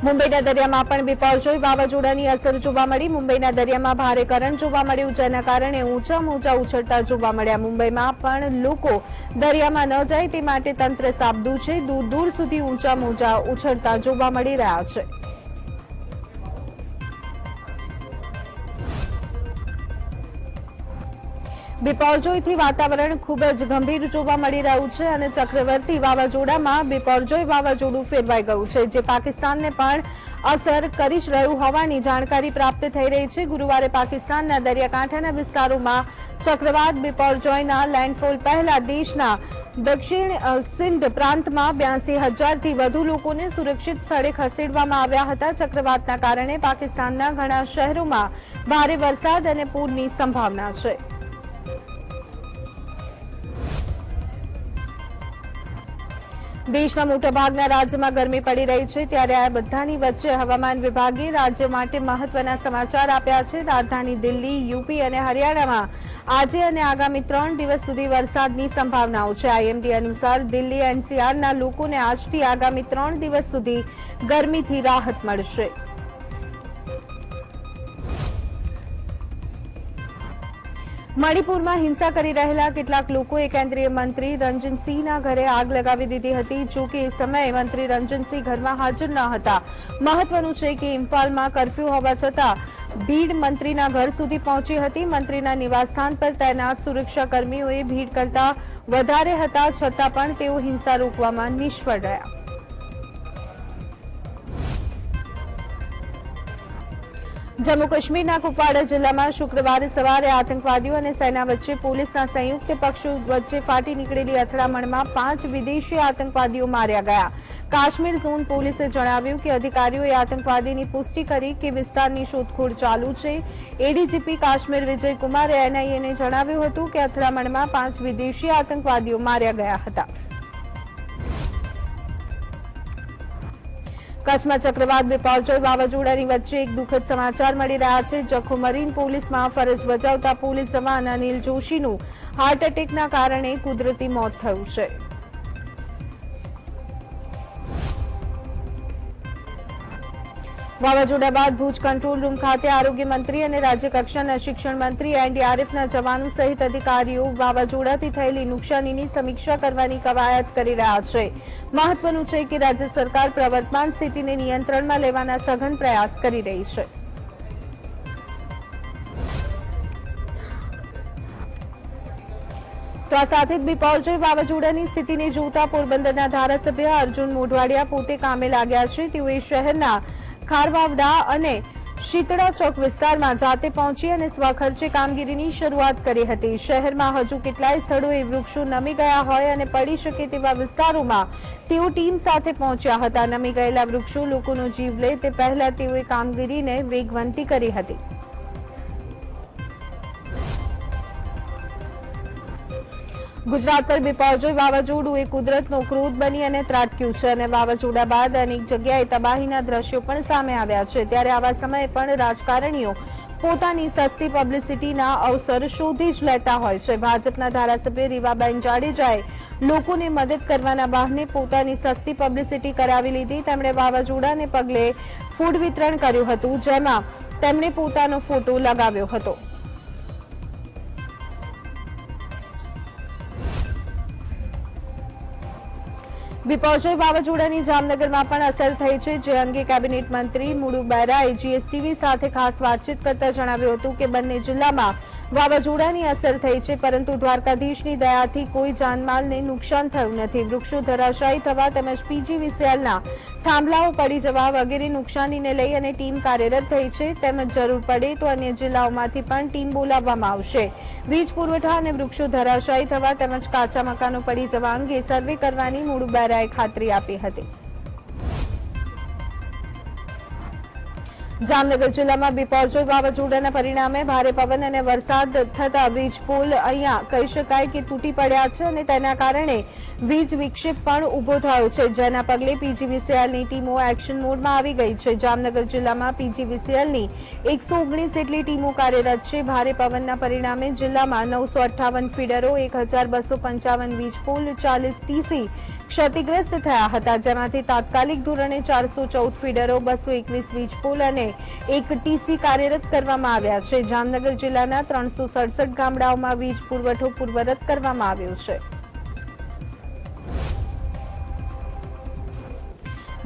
મુંબઈના દરિયામાં પણ બિપરજોય વાવાઝોડાની અસર જોવા મળી। મુંબઈના દરિયામાં ભારે કરંટ જોવા મળ્યું, જેના કારણે ઊંચા મોજા ઉછળતા જોવા મળ્યા। મુંબઈમાં પણ લોકો દરિયામાં ન જાય તે માટે તંત્ર સાબદું છે। દૂર દૂર સુધી ઊંચા મોજા ઉછળતા જોવા મળી રહ્યા છે। બિપરજોયથી વાતાવરણ ખૂબ જ ગંભીર જોવા મળી રહ્યું છે અને ચક્રવર્તી વાવાઝોડામાં બિપરજોય વાવાઝોડું ફેરવાઈ ગયું છે, જે પાકિસ્તાનને પણ અસર કરી રહ્યું હોવાની જાણકારી પ્રાપ્ત થઈ રહી છે। ગુરુવારે પાકિસ્તાનના દરિયાકાંઠાના વિસ્તારોમાં ચક્રવાત બિપરજોયના લેન્ડફોલ પહેલા દેશના દક્ષિણ સિંધ પ્રાંતમાં 82,000થી વધુ લોકોને સુરક્ષિત સ્થળે ખસેડવામાં આવ્યા હતા। ચક્રવાતના કારણે પાકિસ્તાનના ઘણા શહેરોમાં ભારે વરસાદ અને પૂરની સંભાવના છે। દેશના મોટાભાગના રાજ્યમાં ગરમી પડી રહી છે, ત્યારે આ બધાની વચ્ચે હવામાન વિભાગે રાજ્ય માટે મહત્વના સમાચાર આપ્યા છે। રાજધાની દિલ્હી, યુપી અને હરિયાણામાં આજે અને આગામી 3 દિવસ સુધી વરસાદની સંભાવનાઓ છે। આઈએમડી અનુસાર દિલ્હી એનસીઆરના લોકોને આજથી આગામી 3 દિવસ સુધી ગરમીથી રાહત મળશે। મણિપુરમાં હિંસા કરી રહેલા કેટલાક લોકોએ કેન્દ્રીય મંત્રી રંજનસિંહના ઘરે આગ લગાવી દીધી હતી। જો કે એ સમયે મંત્રી રંજનસિંહ ઘરમાં હાજર ન હતા। મહત્વનું છે કે ઇમ્ફાલમાં કર્ફ્યુ હોવા છતાં ભીડ મંત્રીના ઘર સુધી પહોંચી હતી। મંત્રીના નિવાસસ્થાન પર તૈનાત સુરક્ષાકર્મીઓએ ભીડ કરતા વધારે હતા, છતાં પણ તેઓ હિંસા રોકવામાં નિષ્ફળ રહ્યા। જમ્મુ કાશ્મીરના કુપવાડા જિલ્લામાં શુક્રવારે સવારે આતંકવાદીઓ અને સેના વચ્ચે પોલીસના સંયુક્ત પક્ષો વચ્ચે ફાટી નીકળેલી અથડામણમાં 5 વિદેશી આતંકવાદીઓ માર્યા ગયા। કાશ્મીર ઝોન પોલીસે જણાવ્યું કે અધિકારીઓએ આતંકવાદીની પુષ્ટિ કરી કે વિસ્તારની શોધખોળ ચાલુ છે। એડીજીપી કાશ્મીર વિજય કુમારે એનઆઈએને જણાવ્યું હતું કે અથડામણમાં 5 વિદેશી આતંકવાદીઓ માર્યા ગયા હતા। કચ્છમાં ચક્રવાત બિપરજોય વાવાઝોડાની વચ્ચે એક દુઃખદ સમાચાર મળી રહ્યા છે। જખૌ મરીન પોલીસમાં ફરજ બજાવતા પોલીસ જવાન અનિલ જોશીનું હાર્ટ એટેકના કારણે કુદરતી મોત થયું છે। વાવાઝોડા બાદ ભુજ કંટ્રોલ રૂમ ખાતે આરોગ્ય મંત્રી અને રાજ્યકક્ષાના શિક્ષણ મંત્રી એનડીઆરએફના જવાનો સહિત અધિકારીઓ વાવાઝોડાથી થયેલી નુકસાનીની સમીક્ષા કરવાની કવાયત કરી રહ્યા છે। મહત્વનું છે કે રાજ્ય સરકાર પ્રવર્તમાન સ્થિતિને નિયંત્રણમાં લેવાના સઘન પ્રયાસ કરી રહી છે। તો આ સાથે જ બિપરજોય વાવાઝોડાની સ્થિતિને જોતા પોરબંદરના ધારાસભ્ય અર્જુન મોઢવાડિયા પોતે કામે લાગ્યા છે। તેઓએ શહેરના ખારવાવડા અને શીતળા ચોક વિસ્તારમાં જાતે પહોંચી અને સ્વખર્ચે કામગીરીની શરૂઆત કરી હતી। શહેરમાં હજુ કેટલાય સ્થળોએ વૃક્ષો નમી ગયા હોય અને પડી શકે તેવા વિસ્તારોમાં તેઓ ટીમ સાથે પહોંચ્યા હતા। નમી ગયેલા વૃક્ષો લોકોનો જીવ લે તે પહેલા તેઓએ કામગીરીને વેગવંતી કરી હતી। ગુજરાત પર બિપરજોય વાવાઝોડું એ કુદરતનો ક્રોધ બની અને ત્રાટક્યું છે અને વાવાઝોડા બાદ અનેક જગ્યાએ તબાહીના દ્રશ્યો પણ સામે આવ્યા છે। ત્યારે આવા સમયે પણ રાજકારણીઓ પોતાની સસ્તી પબ્લિસિટીના અવસર શોધી જ લેતા હોય છે। ભાજપના ધારાસભ્ય રીવાબેન જાડેજાએ લોકોને મદદ કરવાના બહાને પોતાની સસ્તી પબ્લિસિટી કરાવી લીધી। તેમણે વાવાઝોડાને પગલે ફૂડ વિતરણ કર્યું હતું, જેમાં તેમણે પોતાનો ફોટો લગાવ્યો હતો। બિપરજોય વાવાઝોડાની જામનગરમાં પણ અસર થઈ છે, જે અંગે કેબિનેટ મંત્રી મુળુ બેરાએ જીએસટીવી સાથે ખાસ વાતચીત કરતા જણાવ્યું હતું કે બંને જિલ્લામાં વાવાઝોડાની અસર થઈ છે, પરંતુ દ્વારકાધીશની દયાથી કોઈ જાનમાલને નુકસાન થયું નથી। વૃક્ષો ધરાશાયી થવા તેમજ પીજીવીસીએલના થાંભલાઓ પડી જવા વગેરે નુકસાનીને લઈ અને ટીમ કાર્યરત થઈ છે, તેમજ જરૂર પડે તો અન્ય જિલ્લાઓમાંથી પણ ટીમ બોલાવવામાં આવશે। વીજ પુરવઠા અને વૃક્ષો ધરાશાયી થવા તેમજ કાચા મકાનો પડી જવા અંગે સર્વે કરવાની મુળુ બેરાએ ખાતરી આપી હતી। જામનગર જિલ્લામાં બિપોરજોય વાવાઝોડાના પરિણામે ભારે પવન અને વરસાદ થતા વીજ પોલ અહીંયા કહી શકાય કે તૂટી પડ્યા છે અને તેના કારણે વીજ વિક્ષેપ પણ ઉભો થયો છે, જેના પગલે પીજીવીસીએલની ટીમો એક્શન મોડમાં આવી ગઈ છે. જામનગર જિલ્લામાં પીજીવીસીએલની 119 જેટલી ટીમો કાર્યરત છે. ભારે પવનના પરિણામે જિલ્લામાં 958 ફીડરો, 1255 વીજ પોલ, 40 ટીસી ક્ષતિગ્રસ્ત થયા હતા, જેમાંથી તાત્કાલિક ધોરણે 414 ફીડરો, 221 વીજ પોલ અને 1 ટીસી કાર્યરત કરવામાં આવ્યા છે. જામનગર જિલ્લાના 367 ગામડાઓમાં વીજ પુરવઠો પૂર્વવત કરવામાં આવ્યો છે.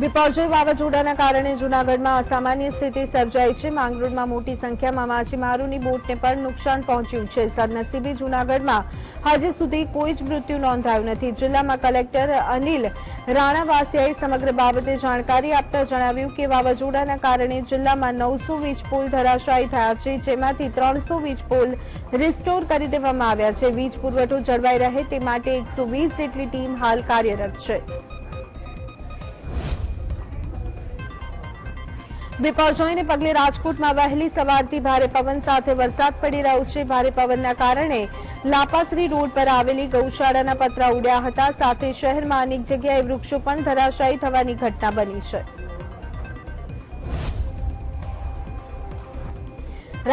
બિપોરજોય વાવાઝોડાના કારણે જૂનાગઢમાં અસામાન્ય સ્થિતિ સર્જાઈ છે. માંગરોળમાં મોટી સંખ્યામાં માછીમારોની બોટને પણ નુકસાન પહોંચ્યું છે. સદનસીબે જૂનાગઢમાં હજી સુધી કોઈ જ મૃત્યુ નોંધાયું નથી. જિલ્લામાં કલેક્ટર અનિલ રાણાવાસિયાએ સમગ્ર બાબતે જાણકારી આપતા જણાવ્યું કે વાવાઝોડાના કારણે જિલ્લામાં 900 વીજ પોલ ધરાશાયી થયા છે, જેમાંથી 300 વીજ પોલ રિસ્ટોર કરી દેવામાં આવ્યા છે. વીજ પુરવઠો જળવાઈ રહે તે માટે 120 જેટલી ટીમ હાલ કાર્યરત છે. બિપોરજોયને પગલે રાજકોટમાં વહેલી સવારથી ભારે પવન સાથે વરસાદ પડી રહ્યો છે. ભારે પવનના કારણે લાપાશ્રી રોડ પર આવેલી ગૌશાળાના પતરા ઉડ્યા હતા. સાથે શહેરમાં અનેક જગ્યાએ વૃક્ષો પણ ધરાશાયી થવાની ઘટના બની છે.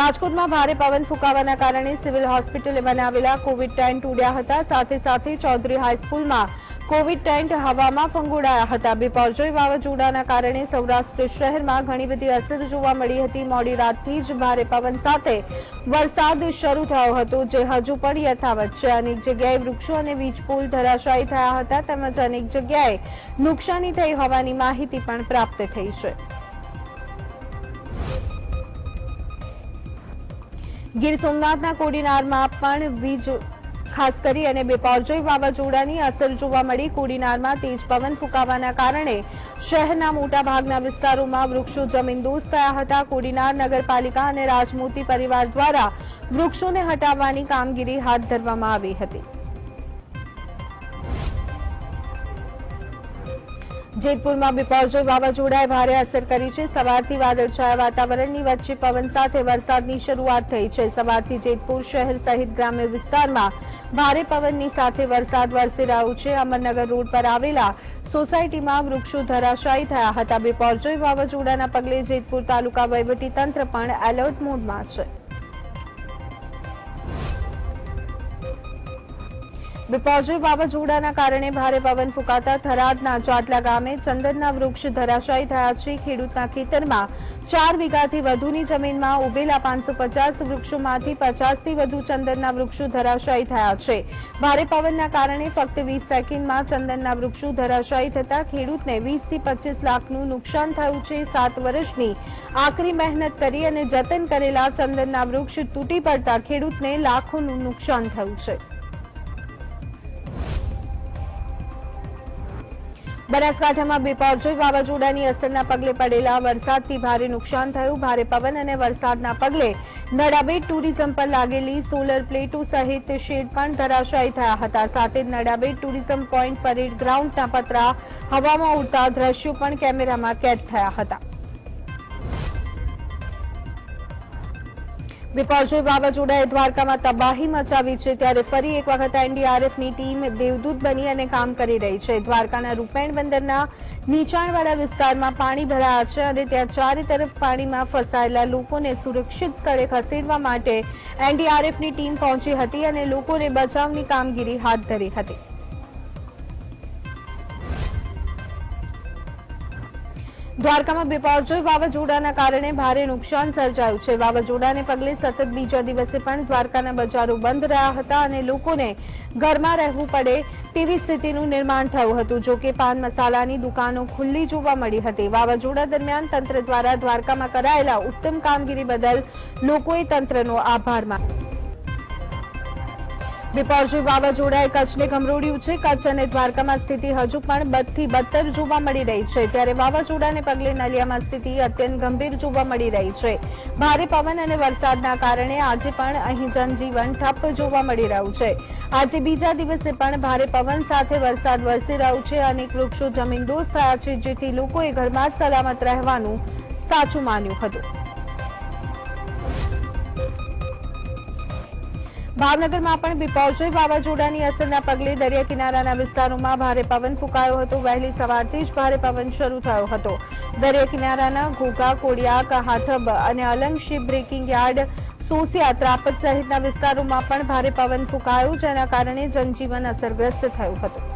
રાજકોટમાં ભારે પવન ફૂંકાવાના કારણે સિવિલ હોસ્પિટલે બનાવેલા કોવિડ ટેન્ટ ઉડ્યા હતા. સાથે સાથે ચૌધરી હાઈસ્કૂલમાં કોવિડ ટેન્ટ હવામાં ફંગોળાયા હતા. બિપોરજોય વાવાઝોડાના કારણે સૌરાષ્ટ્ર શહેરમાં ઘણી બધી અસર જોવા મળી હતી. મોડી રાતથી જ ભારે પવન સાથે વરસાદ શરૂ થયો હતો, જે હજુ પણ યથાવત છે. અનેક જગ્યાએ વૃક્ષો અને વીજ પોલ ધરાશાયી થયા હતા, તેમજ અનેક જગ્યાએ નુકસાની થઈ હોવાની માહિતી પણ પ્રાપ્ત થઈ છે. ગીર સોમનાથના કોડીનારમાં પણ વીજ ખાસ કરી અને બિપોરજોય વાવાઝોડાની અસર જોવા મળી. કોડીનારમાં તેજ પવન ફૂંકાવાના કારણે શહેરના મોટાભાગના વિસ્તારોમાં વૃક્ષો જમીનદોસ્ત થયા હતા. કોડીનાર નગરપાલિકા અને રાજમોતી પરિવાર દ્વારા વૃક્ષોને હટાવવાની કામગીરી હાથ ધરવામાં આવી હતી. જેતપુરમાં બિપોરજોય વાવાઝોડાએ ભારે અસર કરી છે. સવારથી વાદળછાયા વાતાવરણની વચ્ચે પવન સાથે વરસાદની શરૂઆત થઈ છે. સવારથી જેતપુર શહેર સહિત ગ્રામ્ય વિસ્તારમાં ભારે પવનની સાથે વરસાદ વરસી રહ્યો છે. અમરનગર રોડ પર આવેલા સોસાયટીમાં વૃક્ષો ધરાશાયી થયા હતા. બિપોરજોય વાવાઝોડાના પગલે જેતપુર તાલુકા વહીવટીતંત્ર પણ એલર્ટ મોડમાં છે. બિપોરજોય વાવાઝોડાના કારણે ભારે પવન ફૂંકાતા થરાદના ચાટલા ગામે ચંદનના વૃક્ષ ધરાશાયી થયા છે. ખેડૂતના ખેતરમાં 4 વીઘાથી વધુની જમીનમાં ઉભેલા 550 વૃક્ષોમાંથી 50થી વધુ ચંદનના વૃક્ષો ધરાશાયી થયા છે. ભારે પવનના કારણે ફક્ત 20 સેકન્ડમાં ચંદનના વૃક્ષો ધરાશાયી થતા ખેડૂતને 20 થી 25 લાખનું નુકસાન થયું છે. 7 વર્ષની આકરી મહેનત કરી અને જતન કરેલા ચંદનના વૃક્ષ તૂટી પડતા ખેડૂતને લાખોનું નુકસાન થયું છે. બનાસકાંઠામાં બિપોરજોય વાવાઝોડાની અસરના પગલે પડેલા વરસાદથી ભારે નુકસાન થયું. ભારે પવન અને વરસાદના પગલે નડાબેટ ટુરિઝમ પર લાગેલી સોલર પ્લેટો સહિત શેડ પણ ધરાશાયી થયા હતા. સાથે જ નડાબેટ ટુરિઝમ પોઈન્ટ પરેડ ગ્રાઉન્ડના પતરા હવામાં ઉડતા દ્રશ્યો પણ કેમેરામાં કેદ થયા હતા. બિપોરજોય વાવાઝોડાએ દ્વારકામાં તબાહી મચાવી છે, ત્યારે ફરી એક વખત એનડીઆરએફની ટીમ દેવદૂત બની અને કામ કરી રહી છે. દ્વારકાના રૂપેણ બંદરના નીચાણવાળા વિસ્તારમાં પાણી ભરાયા છે અને ત્યાં ચારે તરફ પાણીમાં ફસાયેલા લોકોને સુરક્ષિત સ્થળે ખસેડવા માટે એનડીઆરએફની ટીમ પહોંચી હતી અને લોકોને બચાવની કામગીરી હાથ ધરી હતી. દ્વારકામાં બિપોરજોય વાવાઝોડાના કારણે ભારે નુકસાન સર્જાયું છે. વાવાઝોડાને પગલે સતત બીજા દિવસે પણ દ્વારકાના બજારો બંધ રહ્યા હતા અને લોકોને ઘરમાં રહેવું પડે તેવી સ્થિતિનું નિર્માણ થયું હતું. જોકે પાન મસાલાની દુકાનો ખુલ્લી જોવા મળી હતી. વાવાઝોડા દરમિયાન તંત્ર દ્વારા દ્વારકામાં કરાયેલા ઉત્તમ કામગીરી બદલ લોકોએ તંત્રનો આભાર માન્યો. બિપોરજોય વાવાઝોડાએ કચ્છને ગમરોડ્યું છે. કચ્છ અને દ્વારકામાં સ્થિતિ હજુ પણ બદથી બદતર જોવા મળી રહી છે. ત્યારે વાવાઝોડાને પગલે નલિયામાં સ્થિતિ અત્યંત ગંભીર જોવા મળી રહી છે. ભારે પવન અને વરસાદના કારણે આજે પણ અહીં જનજીવન ઠપ જોવા મળી રહ્યું છે. આજે બીજા દિવસે પણ ભારે પવન સાથે વરસાદ વરસી રહ્યો છે. અનેક વૃક્ષો જમીનદોસ્ત થયા છે, જેથી લોકોએ ઘરમાં જ સલામત રહેવાનું સાચું માન્યું હતું। ભાવનગરમાં પણ બિપોરજોય વાવાઝોડાની અસરના પગલે દરિયા કિનારાના વિસ્તારોમાં ભારે પવન ફૂંકાયો હતો। વહેલી સવારથી જ ભારે પવન શરૂ થયો હતો। દરિયા કિનારાના ઘોઘા, કોડિયાક, હાથબ અને Alang ship breaking yard, Sosiya, Trapad સહિતના વિસ્તારોમાં પણ ભારે પવન ફૂંકાયો, જેના કારણે જનજીવન અસરગ્રસ્ત થયું હતું।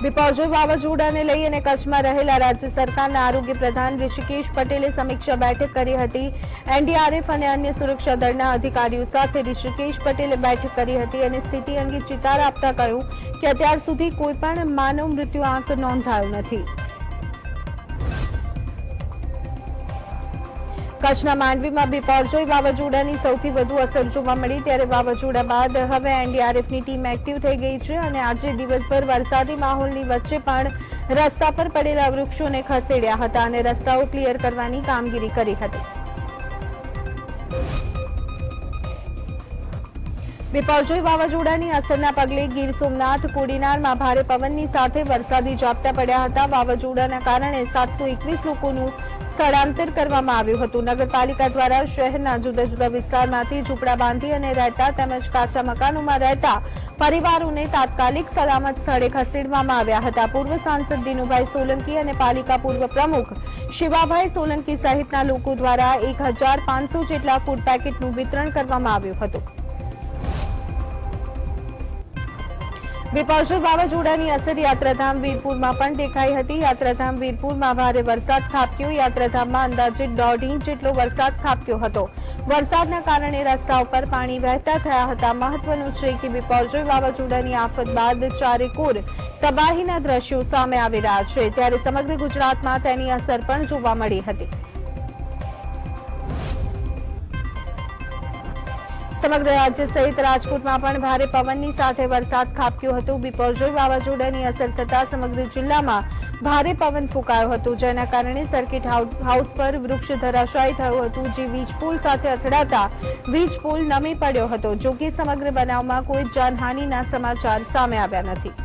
બિપોરજોય વાવાઝોડાને લઈ અને કચ્છમાં રહેલા રાજ્ય સરકારના આરોગ્ય પ્રધાન ઋષિકેશ પટેલે સમીક્ષા બેઠક કરી હતી। એનડીઆરએફ અને અન્ય સુરક્ષા દળના અધિકારીઓ સાથે ઋષિકેશ પટેલે બેઠક કરી હતી અને સ્થિતિ અંગે ચિતાર આપતા કહ્યું કે અત્યાર સુધી કોઈ પણ માનવ મૃત્યુ આંક નોંધાયો નથી। કચ્છના માંડવીમાં બિપોરજોય વાવાઝોડાની સૌથી વધુ અસર જોવા મળી, ત્યારે વાવાઝોડા બાદ હવે એનડીઆરએફની ટીમ એક્ટિવ થઈ ગઈ છે અને આજે દિવસભર વરસાદી માહોલની વચ્ચે પણ રસ્તા પર પડેલા વૃક્ષોને ખસેડ્યા હતા અને રસ્તાઓ ક્લિયર કરવાની કામગીરી કરી હતી। બિપોરજોય વાવાઝોડાની અસરના પગલે ગીર સોમનાથ, કોડીનારમાં ભારે પવનની સાથે વરસાદી ઝાપટા પડ્યા હતા। વાવાઝોડાના કારણે 721 લોકોનું સ્થળાંતર કરવામાં આવ્યું હતું। નગરપાલિકા દ્વારા શહેરના જુદા જુદા વિસ્તારમાંથી ઝૂંપડા બાંધી અને રહેતા તેમજ કાચા મકાનોમાં રહેતા પરિવારોને તાત્કાલિક સલામત સ્થળે ખસેડવામાં આવ્યા હતા। પૂર્વ સાંસદ દિનુભાઈ સોલંકી અને પાલિકા પૂર્વ પ્રમુખ શિવાભાઈ સોલંકી સહિતના લોકો દ્વારા 1500 જેટલા ફૂડ પેકેટનું વિતરણ કરવામાં આવ્યું હતું। બિપોરજોય વાવાઝોડાની અસર યાત્રાધામ વીરપુરમાં પણ દેખાઈ હતી। યાત્રાધામ વીરપુરમાં ભારે વરસાદ ખાબક્યો। યાત્રાધામમાં અંદાજે 1.5 ઇંચ જેટલો વરસાદ ખાબક્યો હતો। વરસાદના કારણે રસ્તા ઉપર પાણી વહેતા થયા હતા। મહત્વનું છે કે બિપોરજોય વાવાઝોડાની આફત બાદ ચારેકોર તબાહીના દ્રશ્યો સામે આવી રહ્યા છે, ત્યારે સમગ્ર ગુજરાતમાં તેની અસર પણ જોવા મળી હતી। સમગ્ર રાજ્ય સહિત રાજકોટમાં પણ ભારે પવનની સાથે વરસાદ ખાબક્યો હતો। બિપોરજોય વાવાઝોડાની અસર થતા સમગ્ર જિલ્લામાં ભારે પવન ફૂંકાયો હતો, જેના કારણે સર્કિટ હાઉસ પર વૃક્ષ ધરાશાયી થયું હતું, જે વીજપોલ સાથે અથડાતા વીજપોલ નમી પડ્યો હતો। જો કે સમગ્ર બનાવમાં કોઈ જાનહાનિના સમાચાર સામે આવ્યા નથી।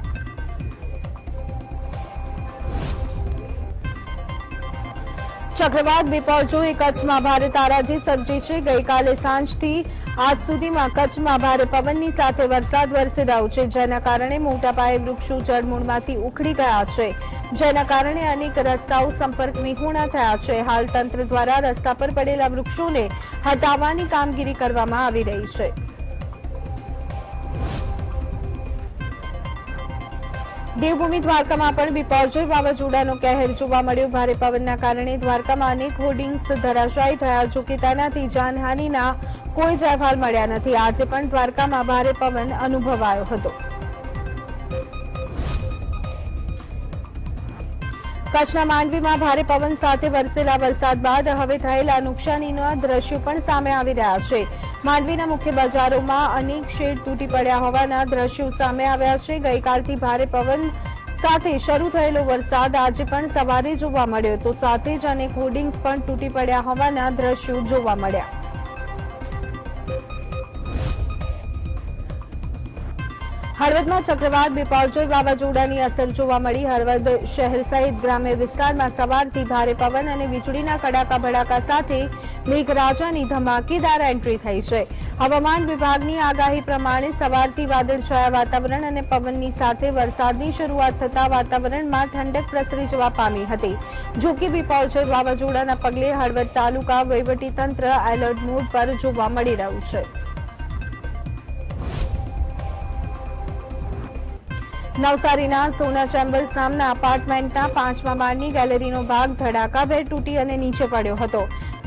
ચક્રવાત બિપોરજોય કચ્છમાં ભારે તારાજી સર્જી છે। ગઈકાલે સાંજથી આજ સુધીમાં કચ્છમાં ભારે પવનની સાથે વરસાદ વરસી રહ્યો છે, જેના કારણે મોટા પાયે વૃક્ષો જળમૂળમાંથી ઉખડી ગયા છે, જેના કારણે અનેક રસ્તાઓ સંપર્ક વિહોણા થયા છે। હાલ તંત્ર દ્વારા રસ્તા પર પડેલા વૃક્ષોને હટાવવાની કામગીરી કરવામાં આવી રહી છે। દેવભૂમિ દ્વારકામાં પણ બિપોરજોય વાવાઝોડાનો કહેર જોવા મળ્યો। ભારે પવનના કારણે દ્વારકામાં અનેક હોર્ડિંગ્સ ધરાશાયી થયા, જો કે તેનાથી જાનહાનિના કોઈ જ અહેવાલ મળ્યા નથી। આજે પણ દ્વારકામાં ભારે પવન અનુભવાયો હતો। કચ્છના માંડવીમાં ભારે પવન સાથે વરસેલા વરસાદ બાદ હવે થયેલા નુકસાનીના દ્રશ્યો પણ સામે આવી રહ્યા છે। માંડવીના મુખ્ય બજારોમાં અનેક શેડ તૂટી પડ્યા હોવાના દ્રશ્યો સામે આવ્યા છે। ગઈકાલથી ભારે પવન સાથે શરૂ થયેલો વરસાદ આજે પણ સવારે જોવા મળ્યો, તો સાથે જ અનેક હોર્ડિંગ્સ પણ તૂટી પડ્યા હોવાના દ્રશ્યો જોવા મળ્યા। હળવદમાં ચક્રવાત બિપોરજોય વાવાઝોડાની અસર જોવા મળી। હળવદ શહેર સહિત ગ્રામ્ય વિસ્તારમાં સવારથી ભારે પવન અને વીજળીના કડાકા ભડાકા સાથે મેઘરાજાની ધમાકેદાર એન્ટ્રી થઈ છે। હવામાન વિભાગની આગાહી પ્રમાણે સવારથી વાદળછાયા વાતાવરણ અને પવનની સાથે વરસાદની શરૂઆત થતા વાતાવરણમાં ઠંડક પ્રસરી જવા પામી હતી। જો કે બિપોરજોય વાવાઝોડાના પગલે હળવદ તાલુકા વહીવટીતંત્ર એલર્ટ મોડ પર જોવા મળી રહ્યું છે। નવસારીના સોના ચેમ્બર્સ નામના અપાર્ટમેન્ટના 5મા માળની ગેલેરીનો ભાગ ધડાકાભેર તૂટી અને નીચે પડ્યો હતો,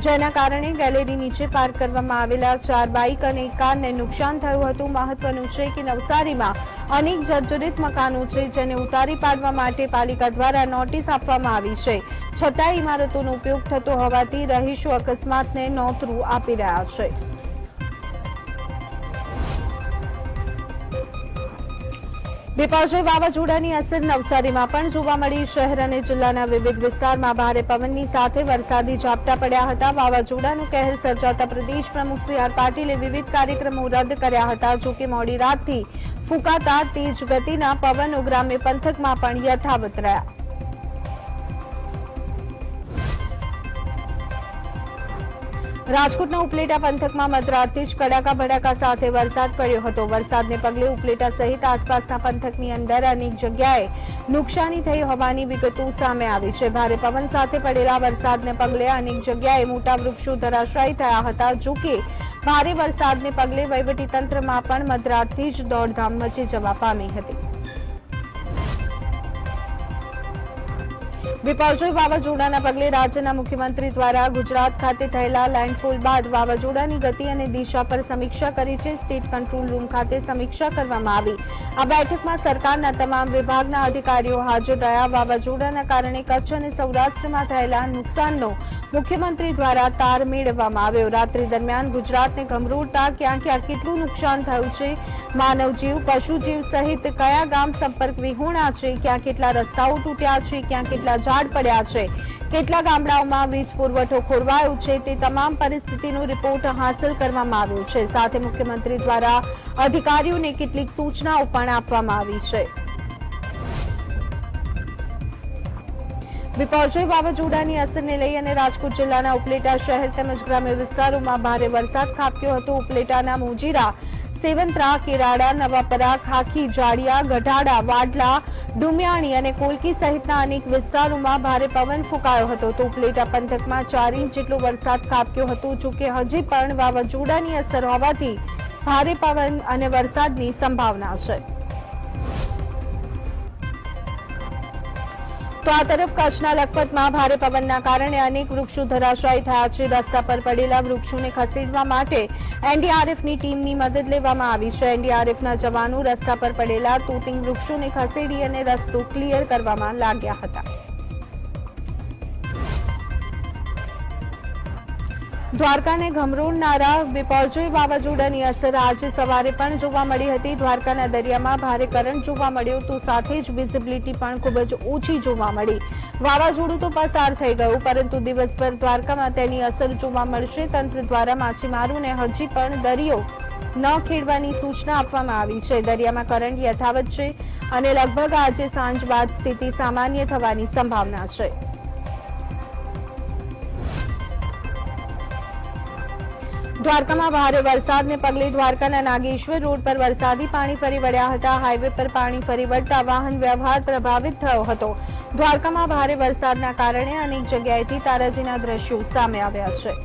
જેના કારણે ગેલેરી નીચે પાર્ક કરવામાં આવેલા 4 બાઇક અને એક કારને નુકસાન થયું હતું। મહત્વનું છે કે નવસારીમાં અનેક જર્જરિત મકાનો છે, જેને ઉતારી પાડવા માટે પાલિકા દ્વારા નોટિસ આપવામાં આવી છે, છતાંય ઇમારતોનો ઉપયોગ થતો હોવાથી રહીશો અકસ્માતને નોતરું આપી રહ્યા છે। બિપોરજોય વાવાઝોડાની અસર નવસારીમાં પણ જોવા મળી। શહેર અને જિલ્લાના વિવિધ વિસ્તારમાં ભારે પવનની સાથે વરસાદી ઝાપટા પડ્યા હતા। વાવાઝોડાનો કહેર સર્જાતા પ્રદેશ પ્રમુખ સી.આર. પાટીલે વિવિધ કાર્યક્રમો રદ કર્યા હતા। જો કે મોડી રાતથી ફૂંકાતા તેજ ગતિના પવનો ગ્રામ્ય પંથકમાં પણ યથાવત રહ્યા। રાજકોટના ઉપલેટા પંથકમાં મધરાતથી જ કડાકા ભડાકા સાથે વરસાદ પડ્યો હતો। વરસાદને પગલે ઉપલેટા સહિત આસપાસના પંથકની અંદર અનેક જગ્યાએ નુકસાની થઈ હોવાની વિગતો સામે આવી છે। ભારે પવન સાથે પડેલા વરસાદને પગલે અનેક જગ્યાએ મોટા વૃક્ષો ધરાશાયી થયા હતા। જો કે ભારે વરસાદને પગલે વહીવટીતંત્રમાં પણ મધરાતથી જ દોડધામ મચી જવા પામી હતી। વિપર્યોય વાવાઝોડાના પગલે રાજ્યના મુખ્યમંત્રી દ્વારા ગુજરાત ખાતે થયેલા લેન્ડફોલ બાદ વાવાઝોડાની ગતિ અને દિશા પર સમીક્ષા કરી છે। સ્ટેટ કંટ્રોલ રૂમ ખાતે સમીક્ષા કરવામાં આવી। આ બેઠકમાં સરકારના તમામ વિભાગના અધિકારીઓ હાજર રહ્યા। વાવાઝોડાના કારણે કચ્છ અને સૌરાષ્ટ્રમાં થયેલા નુકસાનનો મુખ્યમંત્રી દ્વારા તાર મેળવવામાં આવ્યો। રાત્રિ દરમિયાન ગુજરાતને ગમરોડતા ક્યાં ક્યાં કેટલું નુકસાન થયું છે, માનવજીવ, પશુજીવ સહિત કયા ગામ સંપર્ક વિહોણા છે, ક્યાં કેટલા રસ્તાઓ તૂટ્યા છે, ક્યાં કેટલા ઝાડ પડ્યા છે, કેટલા ગામડાઓમાં વીજ પુરવઠો ખોરવાયો છે, તે તમામ પરિસ્થિતિનો રિપોર્ટ હાંસલ કરવામાં આવ્યો છે। સાથે મુખ્યમંત્રી દ્વારા અધિકારીઓને કેટલીક સૂચનાઓ પણ આપવામાં આવી છે। વિપર્યોય વાવાઝોડાની અસરને લઈ અને રાજકોટ જિલ્લાના ઉપલેટા શહેર તેમજ ગ્રામ્ય વિસ્તારોમાં ભારે વરસાદ ખાબક્યો હતો। ઉપલેટાના મોજીરા, સેવંત્રા, કેરાડા, નવાપરા, ખાખી, જાડિયા, ગઢાડા, વાડલા, ડુમિયાણી અને કોલકી સહિતના અનેક વિસ્તારોમાં ભારે પવન ફૂંકાયો હતો। તો ઉપલેટા પંથકમાં 4 ઇંચ જેટલો વરસાદ ખાબક્યો હતો। જો કે હજી પણ વાવાઝોડાની અસર હોવાથી ભારે પવન અને વરસાદની સંભાવના છે। તો આ તરફ કચ્છના લખપતમાં ભારે પવનના કારણે અનેક વૃક્ષો ધરાશાયી થયા છે। રસ્તા પર પડેલા વૃક્ષોને ખસેડવા માટે એનડીઆરએફની ટીમની મદદ લેવામાં આવી છે। એનડીઆરએફના જવાનો રસ્તા પર પડેલા તૂટિંગ વૃક્ષોને ખસેડી અને રસ્તો ક્લિયર કરવામાં લાગ્યા હતા। દ્વારકાને ગમરોડનારા વિપર્યોય વાવાઝોડાની અસર આજે સવારે પણ જોવા મળી હતી। દ્વારકાના દરિયામાં ભારે કરંટ જોવા મળ્યો તો સાથે જ વિઝિબિલિટી પણ ખૂબ જ ઓછી જોવા મળી। વાવાઝોડું તો પસાર થઈ ગયું, પરંતુ દિવસભર દ્વારકામાં તેની અસર જોવા મળશે। તંત્ર દ્વારા માછીમારોને હજી પણ દરિયો ન ખેડવાની સૂચના આપવામાં આવી છે। દરિયામાં કરંટ યથાવત છે અને લગભગ આજે સાંજ બાદ સ્થિતિ સામાન્ય થવાની સંભાવના છે। દ્વારકામાં ભારે વરસાદને પગલે દ્વારકાના નાગેશ્વર રોડ પર વરસાદી પાણી ફરી વળ્યા હતા। હાઈવે પર પાણી ફરી વળતા વાહન વ્યવહાર પ્રભાવિત થયો હતો। દ્વારકામાં ભારે વરસાદના કારણે અનેક જગ્યાએથી તારાજીના દ્રશ્યો સામે આવ્યા છે।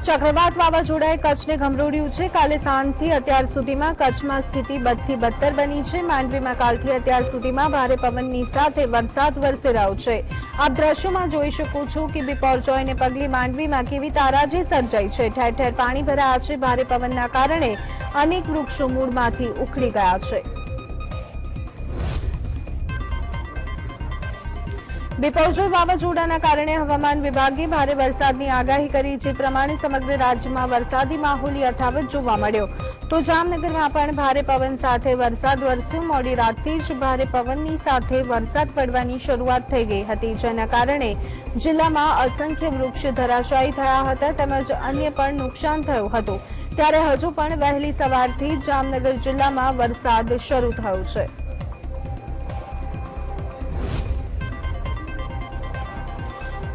ચક્રવાત વાવાઝોડાએ કચ્છને ગમરોડ્યું છે। કાલે સાંજથી અત્યાર સુધીમાં કચ્છમાં સ્થિતિ બદથી બદતર બની છે। માંડવીમાં કાલથી અત્યાર સુધીમાં ભારે પવનની સાથે વરસાદ વરસી રહ્યો છે। આપ દ્રશ્યોમાં જોઈ શકો છો કે વિપર્યોયને પગલે માંડવીમાં કેવી તારાજી સર્જાઈ છે। ઠેર ઠેર પાણી ભરાયા છે। ભારે પવનના કારણે અનેક વૃક્ષો મૂળમાંથી ઉખડી ગયા છે। વિપર્યોય વાવાઝોડાના કારણે હવામાન વિભાગે ભારે વરસાદની આગાહી કરી। જે પ્રમાણે સમગ્ર રાજ્યમાં વરસાદી માહોલ યથાવત જોવા મળ્યો। તો જામનગરમાં પણ ભારે પવન સાથે વરસાદ વરસ્યો। મોડી રાતથી જ ભારે પવનની સાથે વરસાદ પડવાની શરૂઆત થઈ ગઈ હતી, જેના કારણે જિલ્લામાં અસંખ્ય વૃક્ષ ધરાશાયી થયા હતા તેમજ અન્ય પણ નુકસાન થયું હતું। ત્યારે હજુ પણ વહેલી સવારથી જ જામનગર જિલ્લામાં વરસાદ શરૂ થયો છે।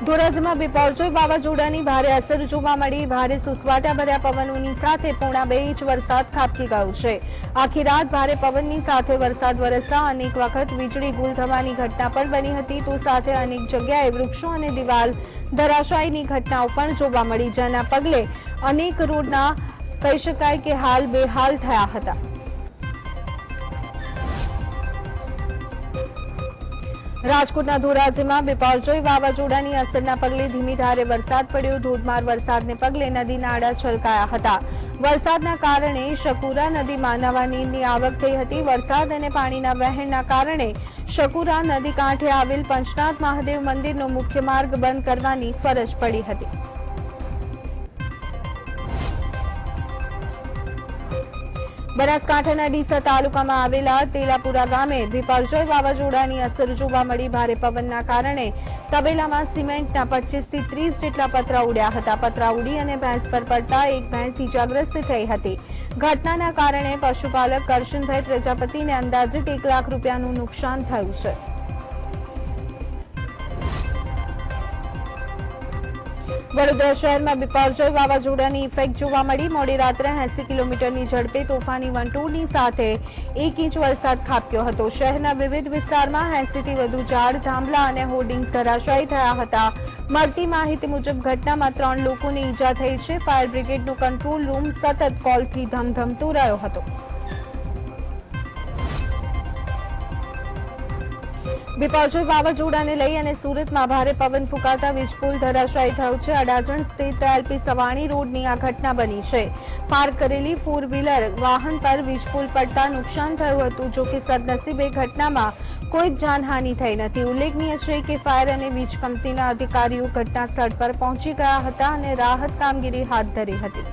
ધોરાજીમાં વિપર્યોય વાવાઝોડાની ભારે અસર જોવા મળી। ભારે સુસવાટા ભર્યા પવનોની સાથે 1.5 ઇંચ વરસાદ ખાબકી ગયો છે। આખી રાત ભારે પવનની સાથે વરસાદ વરસતા અનેક વખત વીજળી ગુલ થવાની ઘટના પણ બની હતી। તો સાથે અનેક જગ્યાએ વૃક્ષો અને દિવાલ ધરાશાયીની ઘટનાઓ પણ જોવા મળી, જેના પગલે અનેક રોડના કહી શકાય કે હાલ બેહાલ થયા હતા। રાજકોટના ધોરાજીમાં વિપર્યોય વાવાઝોડાની અસરના પગલે ધીમી ધારે વરસાદ પડ્યો। ધોધમાર વરસાદને પગલે નદી નાળા છલકાયા હતા। વરસાદના કારણે શકુરા નદીમાં નવા નીરની આવક થઈ હતી। વરસાદ અને પાણીના વહેણના કારણે શકુરા નદી કાંઠે આવેલ પંચનાથ મહાદેવ મંદિરનો મુખ્ય માર્ગ બંધ કરવાની ફરજ પડી હતી। બનાસકાંઠાના ડીસા તાલુકામાં આવેલા તેલાપુરા ગામે વિપર્યોય વાવાઝોડાની અસર જોવા મળી। ભારે પવનના કારણે તબેલામાં સિમેન્ટના 25 થી 30 જેટલા પતરા ઉડ્યા હતા। પતરા ઉડી અને ભેંસ પર પડતા એક ભેંસ ઇજાગ્રસ્ત થઈ હતી। ઘટનાના કારણે પશુપાલક કરશનભાઈ પ્રજાપતિને અંદાજિત 1 લાખ રૂપિયાનું નુકસાન થયું છે। વડોદરા શહેરમાં બિપરજોય વાવાઝોડાની ઇફેક્ટ જોવા મળી। મોડી રાત્રે 80 કિલોમીટરની ઝડપે તોફાની વંટોળની સાથે 1 ઇંચ વરસાદ ખાબક્યો હતો। શહેરના વિવિધ વિસ્તારમાં 80 થી વધુ ઝાડ, થાંભલા અને હોર્ડિંગ્સ ધરાશાયી થયા હતા। મળતી માહિતી મુજબ ઘટનામાં 3 લોકોને ઈજા થઈ છે। ફાયર બ્રિગેડનો કંટ્રોલ રૂમ સતત કોલથી ધમધમતો રહ્યો હતો। બિપરજોય વાવાઝોડાને લઈ અને સુરતમાં ભારે પવન ફૂંકાતા વીજપોલ ધરાશાયી થયો છે। અડાજણ સ્થિત એલપી સવાણી રોડની આ ઘટના બની છે। પાર્ક કરેલી 4 વ્હીલર વાહન પર વીજપોલ પડતા નુકસાન થયું હતું। જો કે સદનસીબે ઘટનામાં કોઈ જ જાનહાનિ થઈ નથી। ઉલ્લેખનીય છે કે ફાયર અને વીજ કંપનીના અધિકારીઓ ઘટના સ્થળ પર પહોંચી ગયા હતા અને રાહત કામગીરી હાથ ધરી હતી।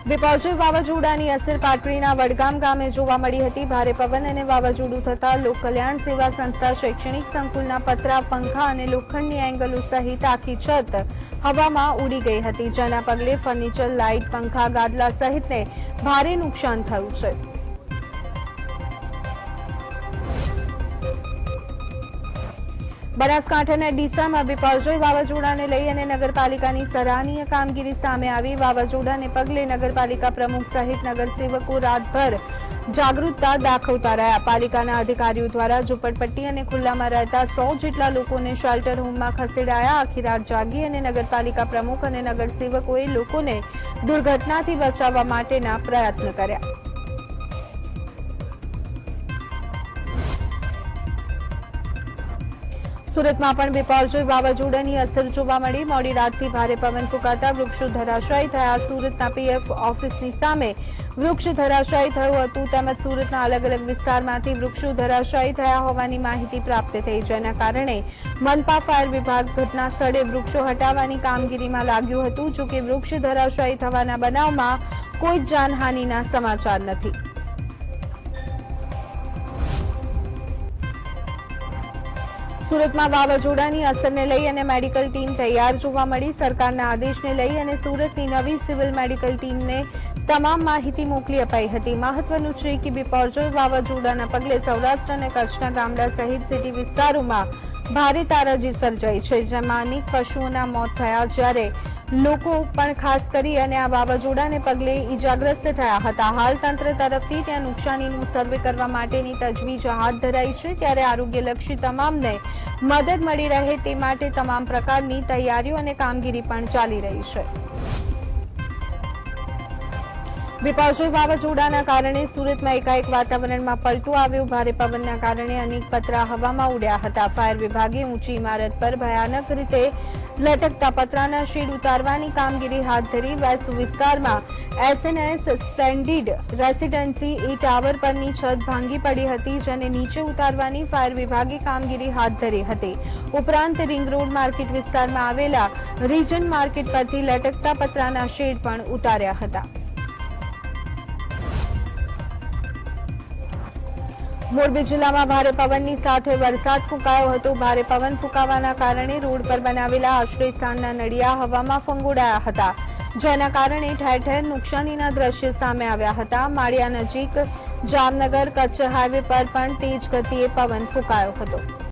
બિપરજોય વાવાઝોડાની અસર પાટડીના વડગામ ગામે જોવા મળી હતી। ભારે પવન અને વાવાઝોડું થતા લોક કલ્યાણ સેવા સંસ્થા શૈક્ષણિક સંકુલના પતરા, પંખા અને લોખંડની એંગલો સહિત આખી છત હવામાં ઉડી ગઈ હતી, જેના પગલે ફર્નિચર, લાઇટ, પંખા, ગાદલા સહિતને ભારે નુકસાન થયું છે। બનાસકાંઠાના ડીસામાં બિપરજોય વાવાઝોડાને લઈ અને નગરપાલિકાની સરાહનીય કામગીરી સામે આવી। વાવાઝોડાને પગલે નગરપાલિકા પ્રમુખ સહિત નગરસેવકો રાતભર જાગૃતતા દાખવતા રહ્યા। પાલિકાના અધિકારીઓ દ્વારા ઝૂંપડપટ્ટી અને ખુલ્લામાં રહેતા 100 જેટલા લોકોને શેલ્ટર હોમમાં ખસેડાયા। આખી રાત જાગી અને નગરપાલિકા પ્રમુખ અને નગરસેવકોએ લોકોને દુર્ઘટનાથી બચાવવા માટેના પ્રયત્ન કર્યા। સુરતમાં પણ બિપરજોય વાવાઝોડાની અસર જોવા મળી। મોડી રાતથી ભારે પવન ફૂંકાતા વૃક્ષો ધરાશાયી થયા। સુરતના પીએફ ઓફિસની સામે વૃક્ષ ધરાશાયી થયું હતું, તેમજ સુરતના અલગ અલગ વિસ્તારમાંથી વૃક્ષો ધરાશાયી થયા હોવાની માહિતી પ્રાપ્ત થઈ, જેના કારણે મનપા ફાયર વિભાગ ઘટના સ્થળે વૃક્ષો હટાવવાની કામગીરીમાં લાગ્યું હતું। જો કે વૃક્ષ ધરાશાયી થવાના બનાવમાં કોઈ જ જાનહાનિના સમાચાર નથી। સુરતમાં વાવાઝોડાની અસરને લઈ અને મેડિકલ ટીમ તૈયાર જોવા મળી। સરકારના આદેશને લઈ અને સુરતની નવી સિવિલ મેડિકલ ટીમને તમામ માહિતી મોકલી અપાઈ હતી। મહત્વનું છે કે બિપરજોય વાવાઝોડાના પગલે સૌરાષ્ટ્ર અને કચ્છના ગામડા સહિત સિટી વિસ્તારોમાં ભારે તારાજી સર્જાઈ છે, જેમાં અનેક પશુઓના મોત થયા, જ્યારે લોકો પણ ખાસ કરી અને આ વાવાઝોડાને પગલે ઈજાગ્રસ્ત થયા હતા। હાલ તંત્ર તરફથી ત્યાં નુકસાનીનું સર્વે કરવા માટેની તજવીજ હાથ ધરાઈ છે, ત્યારે આરોગ્યલક્ષી તમામને મદદ મળી રહે તે માટે તમામ પ્રકારની તૈયારીઓ અને કામગીરી પણ ચાલી રહી છે। બિપરજોય વાવાઝોડાના કારણે સુરતમાં એકાએક વાતાવરણમાં પલટો આવ્યો। ભારે પવનના કારણે અનેક પતરા હવામાં ઉડ્યા હતા। ફાયર વિભાગે ઊંચી ઇમારત પર ભયાનક રીતે લટકતા પતરાના શેડ ઉતારવાની કામગીરી હાથ ધરી। વેસ્ટ વિસ્તારમાં એસએનએસ સ્પ્લેન્ડિડ રેસિડેન્સી એ ટાવર પરની છત ભાંગી પડી હતી, જેને નીચે ઉતારવાની ફાયર વિભાગે કામગીરી હાથ ધરી હતી। ઉપરાંત રિંગ રોડ માર્કેટ વિસ્તારમાં આવેલા રીજન માર્કેટ પરથી લટકતા પતરાના શેડ પણ ઉતાર્યા હતા। મોરબી જિલ્લામાં ભારે પવનની સાથે વરસાદ ફૂંકાયો હતો। ભારે પવન ફૂંકાવાના કારણે રોડ પર બનાવેલા આશ્રયસ્થાનના નળિયા હવામાં ફંગોળાયા હતા, જેના કારણે ઠેર ઠેર નુકસાનીના દ્રશ્ય સામે આવ્યા હતા। માળિયા નજીક જામનગર કચ્છ હાઈવે પર પણ તેજ ગતિએ પવન ફૂંકાયો હતો।